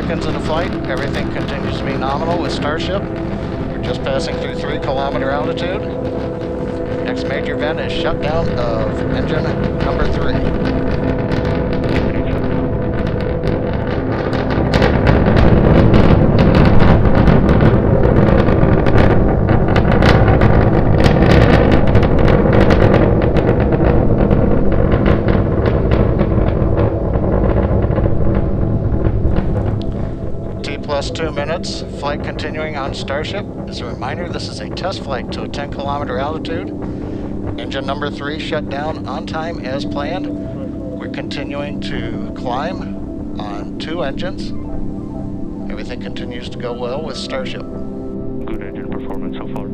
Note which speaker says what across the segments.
Speaker 1: seconds into flight. Everything continues to be nominal with Starship. We're just passing through 3-kilometer altitude. Next major event is shutdown of engine number 3. Plus 2 minutes, flight continuing on Starship. As a reminder, this is a test flight to a 10-kilometer altitude. Engine number 3 shut down on time as planned. We're continuing to climb on 2 engines. Everything continues to go well with Starship.
Speaker 2: Good engine performance so far.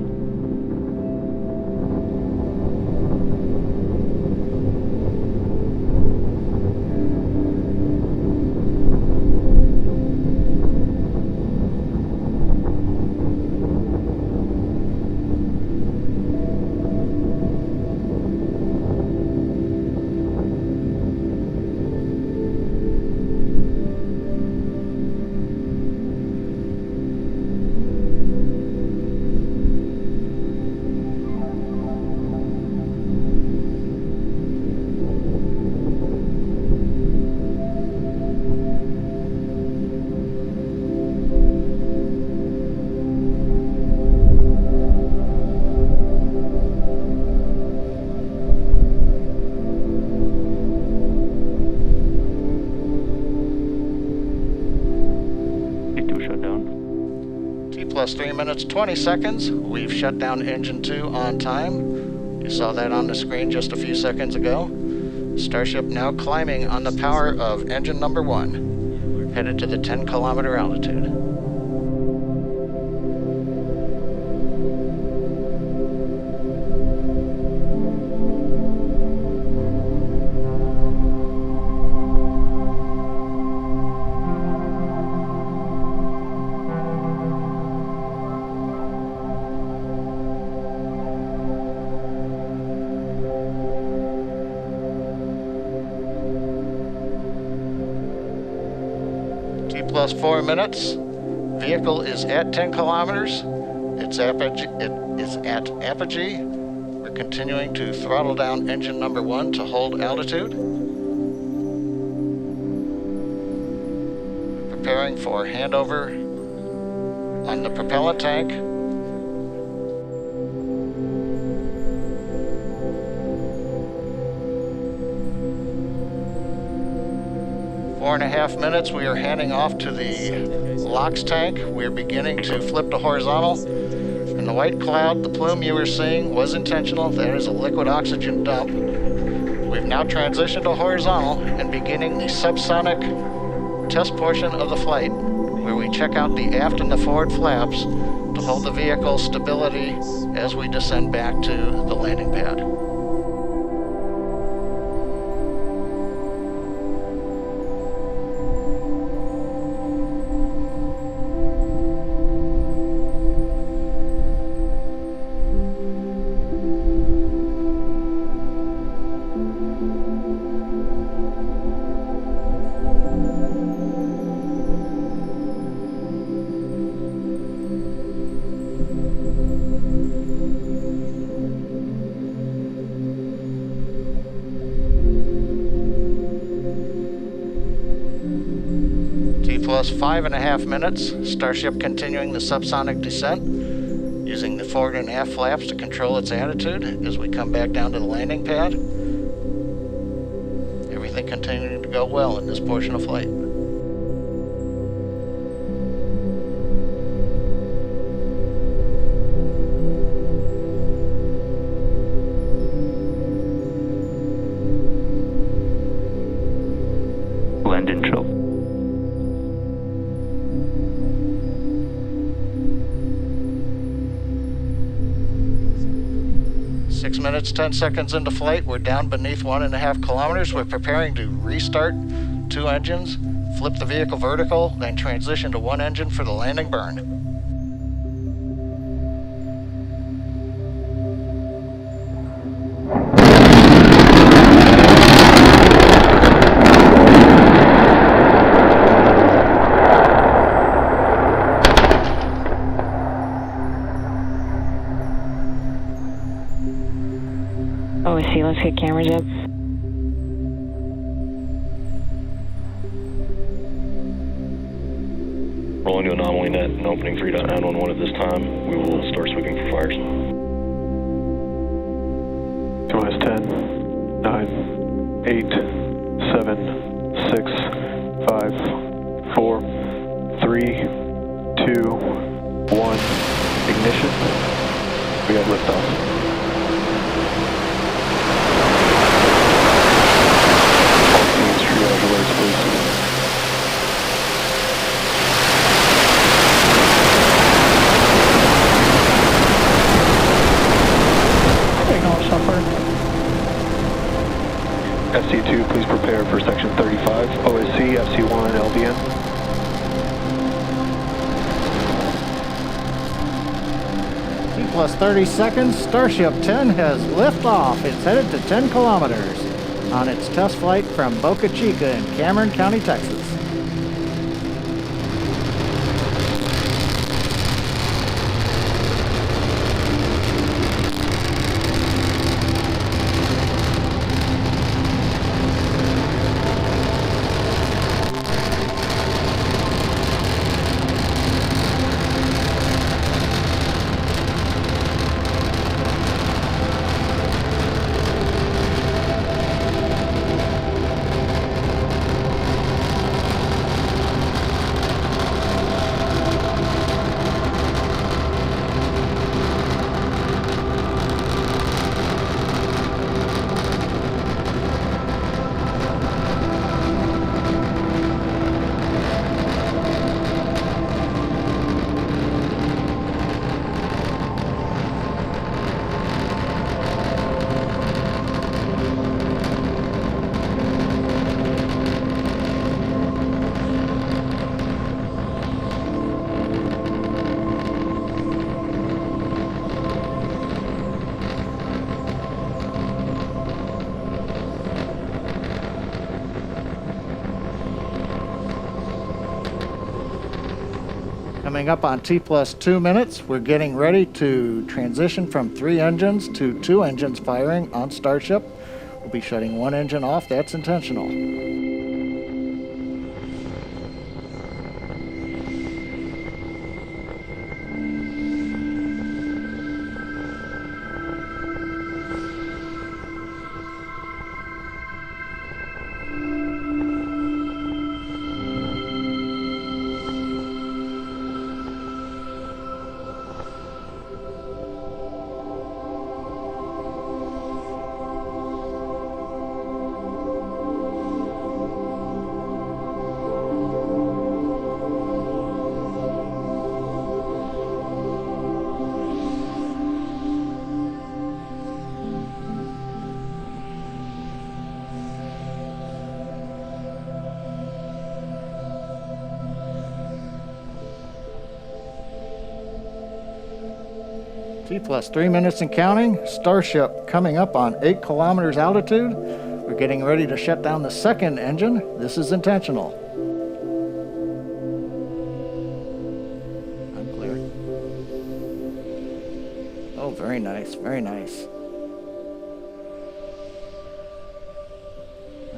Speaker 1: Plus 3 minutes, 20 seconds. We've shut down engine 2 on time. You saw that on the screen just a few seconds ago. Starship now climbing on the power of engine number 1, headed to the 10-kilometer altitude. Plus 4 minutes. Vehicle is at 10 kilometers. It is at apogee. We're continuing to throttle down engine number 1 to hold altitude. Preparing for handover on the propellant tank. 4.5 minutes, we are handing off to the LOX tank. We're beginning to flip to horizontal. And the white cloud, the plume you were seeing, was intentional. That is a liquid oxygen dump. We've now transitioned to horizontal and beginning the subsonic test portion of the flight, where we check out the aft and the forward flaps to hold the vehicle stability as we descend back to the landing pad. Plus 5.5 minutes, Starship continuing the subsonic descent, using the forward and aft flaps to control its attitude as we come back down to the landing pad. Everything continuing to go well in this portion of flight.
Speaker 2: Land intro.
Speaker 1: 6 minutes, 10 seconds into flight. We're down beneath 1.5 kilometers. We're preparing to restart 2 engines, flip the vehicle vertical, then transition to 1 engine for the landing burn.
Speaker 3: get cameras up.
Speaker 4: Rolling to anomaly net and opening 3.911 at this time. We will start sweeping for fires.
Speaker 5: QS 10, 9, 8, 7, 6, 5, 4, 3, 2, 1. Ignition. We have liftoff. All teams, triage alerts, please. FC2, please prepare for section 35. OSC, FC1, LDN.
Speaker 1: Plus 30 seconds, Starship 10 has liftoff. It's headed to 10 kilometers on its test flight from Boca Chica in Cameron County, Texas. Coming up on T plus 2 minutes, we're getting ready to transition from 3 engines to 2 engines firing on Starship. We'll be shutting 1 engine off. That's intentional. T plus 3 minutes and counting. Starship coming up on 8 kilometers altitude. We're getting ready to shut down the 2nd engine. This is intentional. I'm clear. Oh, very nice, very nice.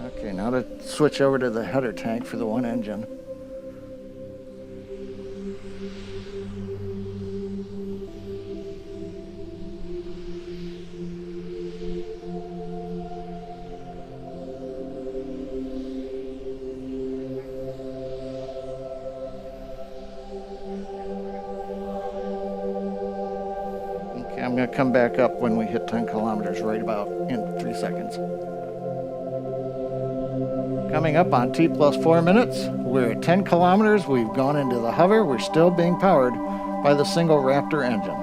Speaker 1: Okay, now to switch over to the header tank for the 1 engine. I'm going to come back up when we hit 10 kilometers right about in 3 seconds. Coming up on T plus 4 minutes, we're at 10 kilometers. We've gone into the hover. We're still being powered by the single Raptor engine.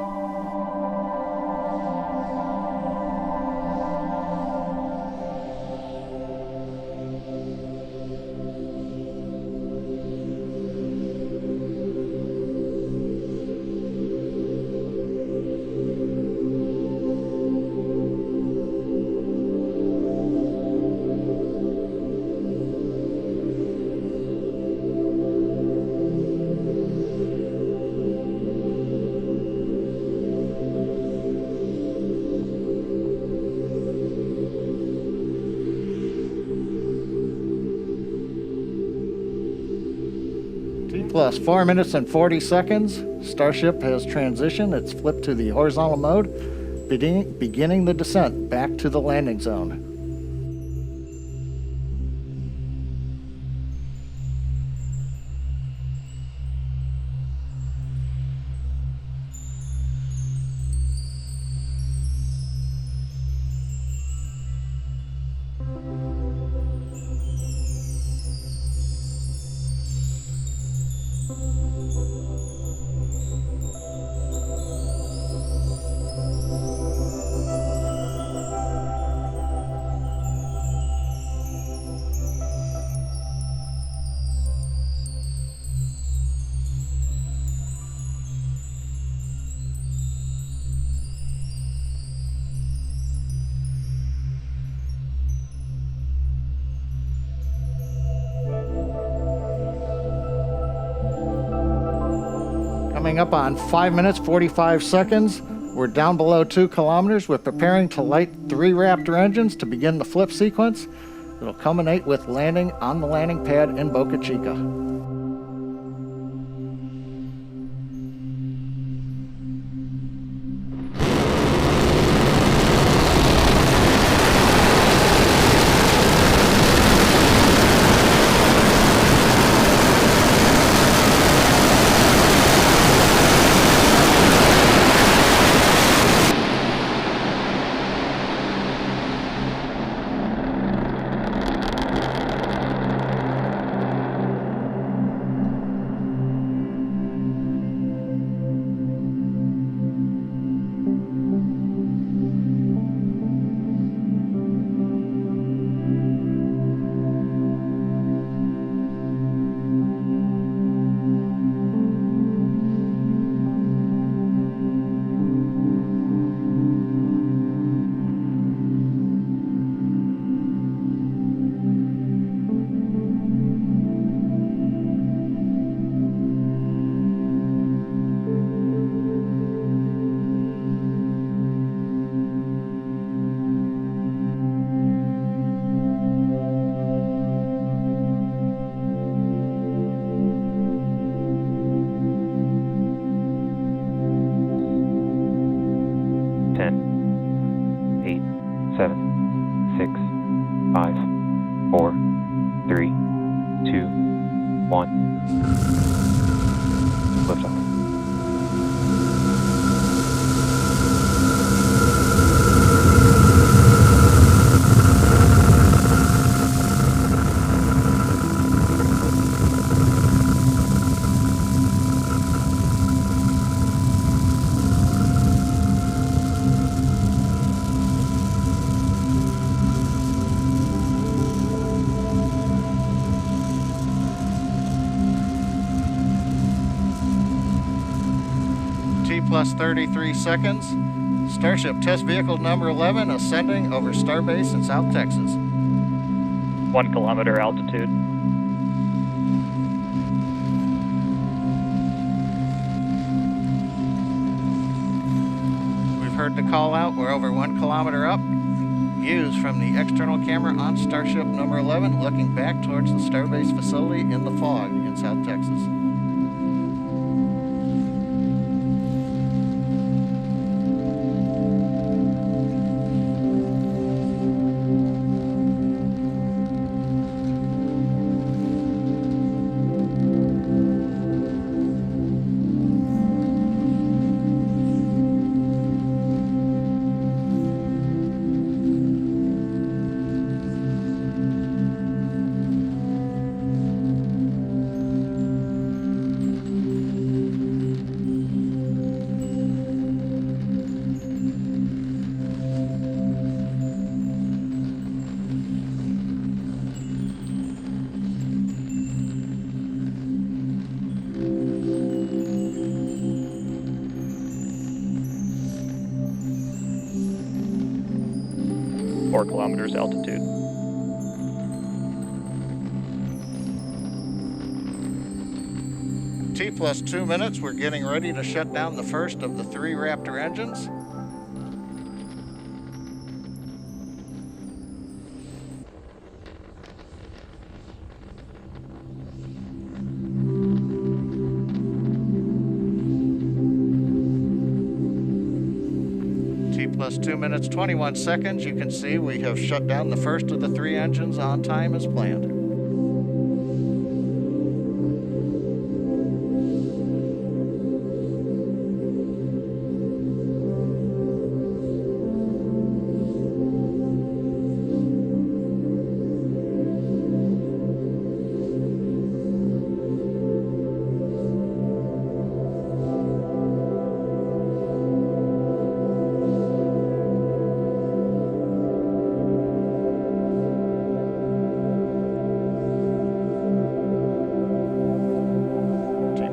Speaker 1: T plus 4 minutes and 40 seconds. Starship has transitioned. It's flipped to the horizontal mode, beginning the descent back to the landing zone. Coming up on 5 minutes, 45 seconds. We're down below 2 kilometers. We're preparing to light 3 Raptor engines to begin the flip sequence. It'll culminate with landing on the landing pad in Boca Chica. T plus 33 seconds. Starship test vehicle number 11 ascending over Starbase in South Texas.
Speaker 2: 1 kilometer altitude.
Speaker 1: We've heard the call out. We're over 1 kilometer up. Views from the external camera on Starship number 11 looking back towards the Starbase facility in the fog in South Texas.
Speaker 2: Kilometers altitude.
Speaker 1: T plus 2 minutes. We're getting ready to shut down the first of the 3 Raptor engines. plus 2 minutes 21 seconds, you can see we have shut down the first of the 3 engines on time as planned.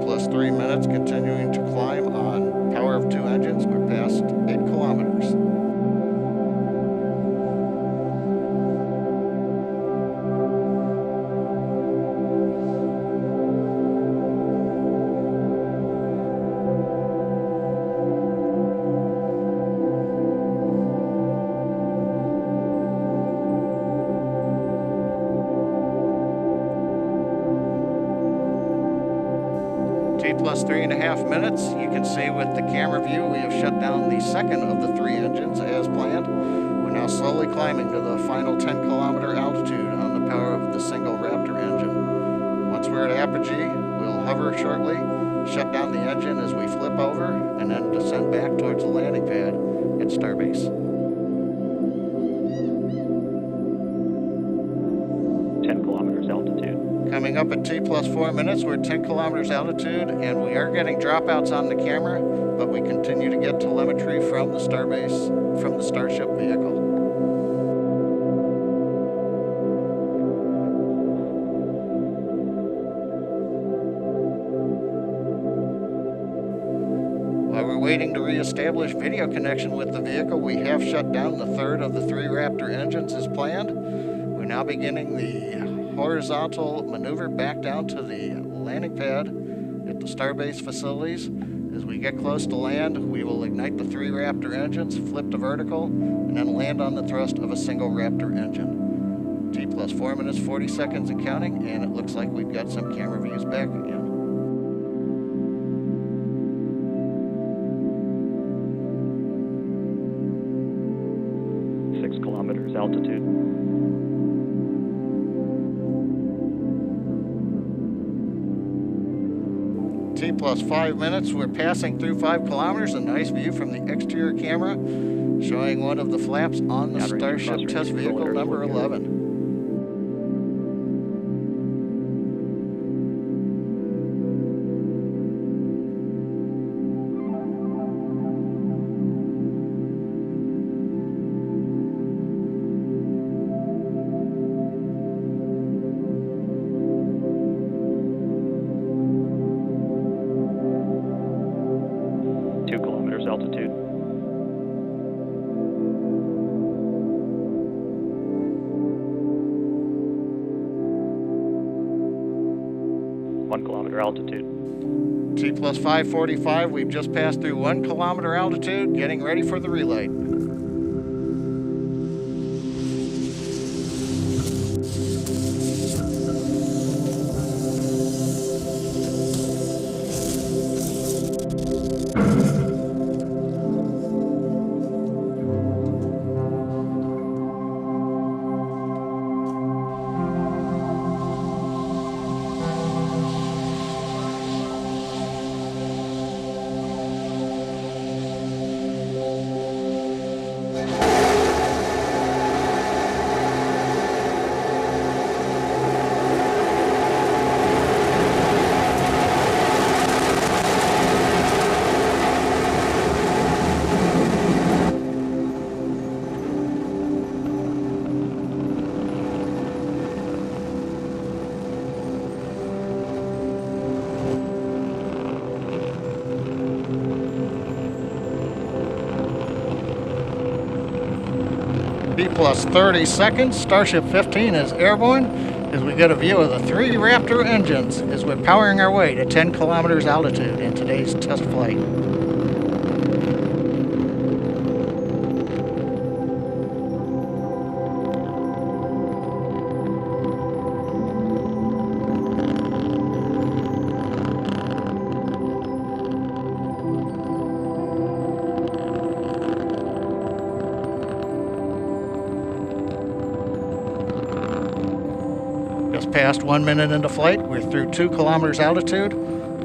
Speaker 1: Plus 3 minutes, continuing to climb on power of 2 engines. We're past 8 kilometers. T plus 3.5 minutes. You can see with the camera view we have shut down the second of the 3 engines as planned. We're now slowly climbing to the final 10-kilometer altitude on the power of the single Raptor engine. Once we're at apogee, we'll hover shortly, shut down the engine as we flip over, and then descend back towards the landing pad at Starbase.
Speaker 2: 10 kilometers altitude.
Speaker 1: Coming up at T plus 4 minutes, we're at 10 kilometers altitude, and we are getting dropouts on the camera, but we continue to get telemetry from the Starbase, from the Starship vehicle. While we're waiting to reestablish video connection with the vehicle, we have shut down the third of the 3 Raptor engines as planned. We're now beginning the horizontal maneuver back down to the landing pad at the Starbase facilities. As we get close to land, we will ignite the 3 Raptor engines, flip to vertical, and then land on the thrust of a single Raptor engine. T plus 4 minutes, 40 seconds and counting, and it looks like we've got some camera views back again.
Speaker 2: 6 kilometers altitude.
Speaker 1: T plus 5 minutes, we're passing through 5 kilometers, a nice view from the exterior camera, showing one of the flaps on the Starship test vehicle number 11.
Speaker 2: Altitude. One kilometer altitude.
Speaker 1: T plus 545, we've just passed through 1 kilometer altitude, getting ready for the relight. T plus 30 seconds, Starship 15 is airborne as we get a view of the 3 Raptor engines as we're powering our way to 10 kilometers altitude in today's test flight. past 1 minute into flight. We're through 2 kilometers altitude.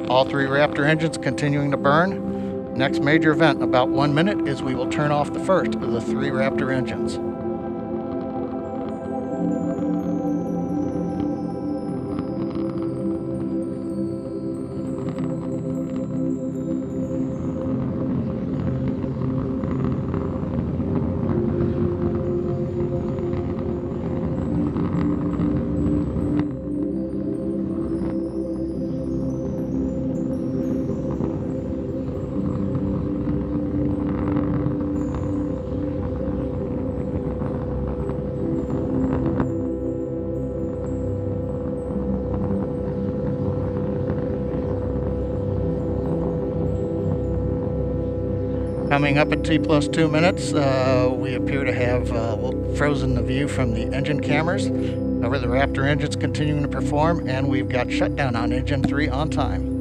Speaker 1: All 3 Raptor engines continuing to burn. Next major event, about 1 minute, is we will turn off the first of the 3 Raptor engines. Coming up at T plus 2 minutes, we appear to have frozen the view from the engine cameras. However, the Raptor engine's continuing to perform, and we've got shutdown on engine 3 on time.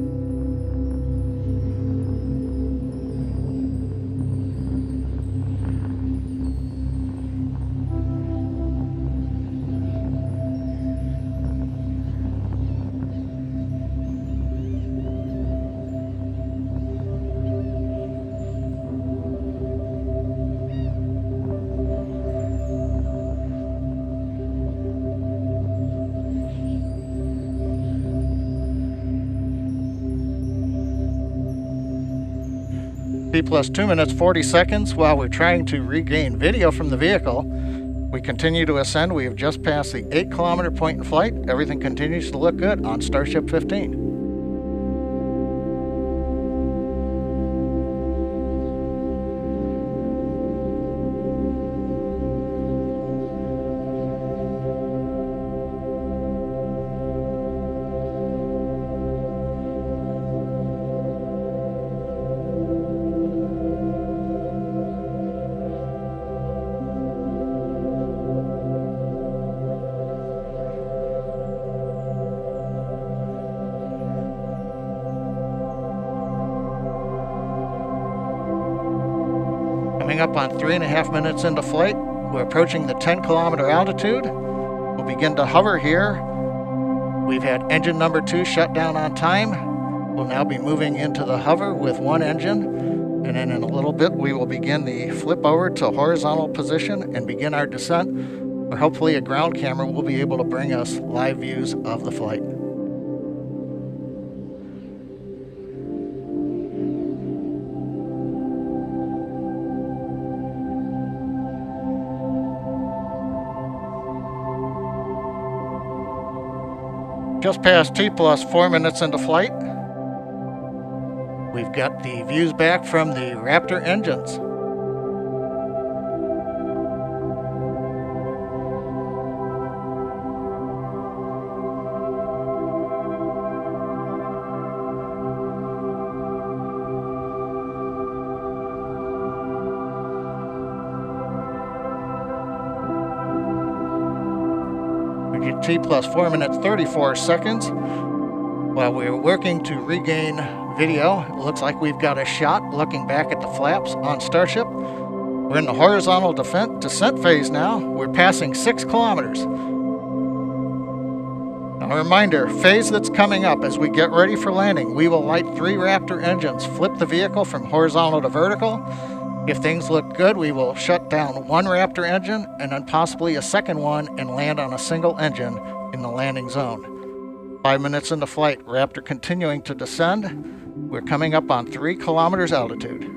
Speaker 1: T plus 2 minutes 40 seconds. While we're trying to regain video from the vehicle, we continue to ascend. We have just passed the 8 kilometer point in flight. Everything continues to look good on Starship 15. Coming up on 3.5 minutes into flight, we're approaching the 10 kilometer altitude. We'll begin to hover here. We've had engine number 2 shut down on time. We'll now be moving into the hover with 1 engine, and then in a little bit we will begin the flip over to horizontal position and begin our descent, where hopefully a ground camera will be able to bring us live views of the flight. Just past T plus 4 minutes into flight, we've got the views back from the Raptor engines. T plus 4 minutes 34 seconds. While we're working to regain video, it looks like we've got a shot looking back at the flaps on Starship. We're in the horizontal descent phase now. We're passing 6 kilometers. Now a reminder, phase that's coming up as we get ready for landing, we will light 3 Raptor engines, flip the vehicle from horizontal to vertical. If things look good, we will shut down 1 Raptor engine and then possibly a second one and land on a single engine in the landing zone. 5 minutes into flight, Raptor continuing to descend. We're coming up on 3 kilometers altitude.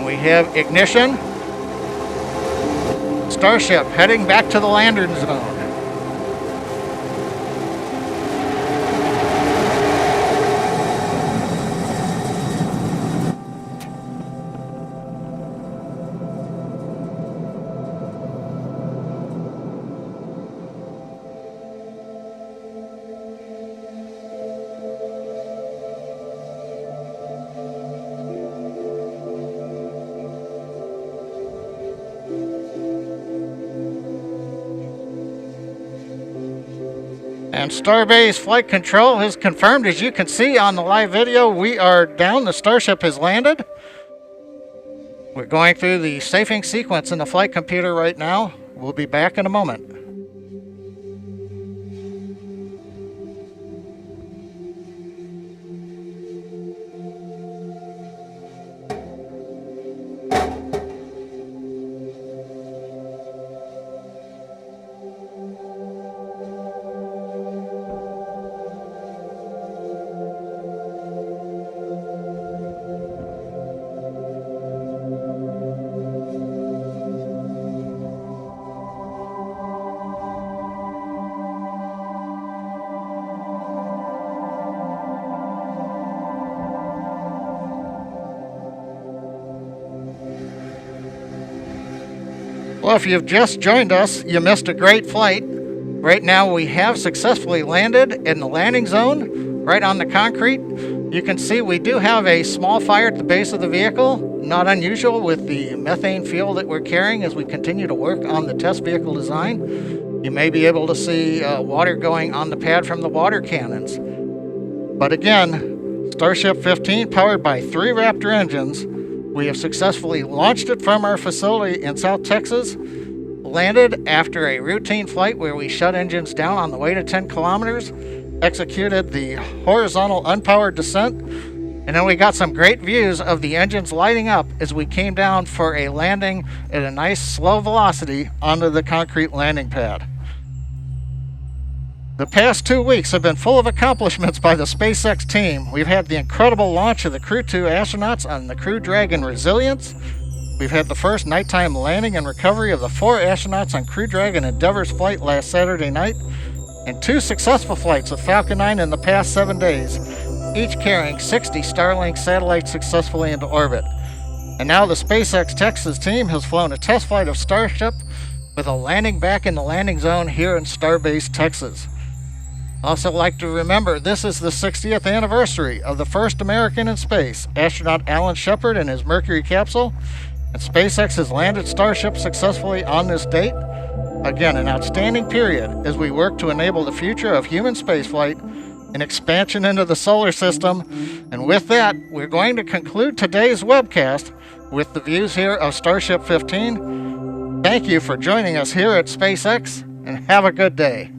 Speaker 1: We have ignition. Starship heading back to the landing zone. And Starbase Flight Control has confirmed, as you can see on the live video, we are down. The Starship has landed. We're going through the safing sequence in the flight computer right now. We'll be back in a moment. Well, if you've just joined us, you missed a great flight. Right now we have successfully landed in the landing zone, right on the concrete. You can see we do have a small fire at the base of the vehicle, not unusual with the methane fuel that we're carrying as we continue to work on the test vehicle design. You may be able to see water going on the pad from the water cannons. But again, Starship 15, powered by 3 Raptor engines, we have successfully launched it from our facility in South Texas, landed after a routine flight where we shut engines down on the way to 10 kilometers, executed the horizontal unpowered descent, and then we got some great views of the engines lighting up as we came down for a landing at a nice slow velocity onto the concrete landing pad. The past 2 weeks have been full of accomplishments by the SpaceX team. We've had the incredible launch of the Crew 2 astronauts on the Crew Dragon Resilience. We've had the first nighttime landing and recovery of the 4 astronauts on Crew Dragon Endeavor's flight last Saturday night, and 2 successful flights of Falcon 9 in the past 7 days, each carrying 60 Starlink satellites successfully into orbit. And now the SpaceX Texas team has flown a test flight of Starship with a landing back in the landing zone here in Starbase, Texas. Also like to remember, this is the 60th anniversary of the first American in space, astronaut Alan Shepard and his Mercury capsule, and SpaceX has landed Starship successfully on this date. Again, an outstanding period as we work to enable the future of human spaceflight and expansion into the solar system. And with that, we're going to conclude today's webcast with the views here of Starship 15. Thank you for joining us here at SpaceX, and have a good day.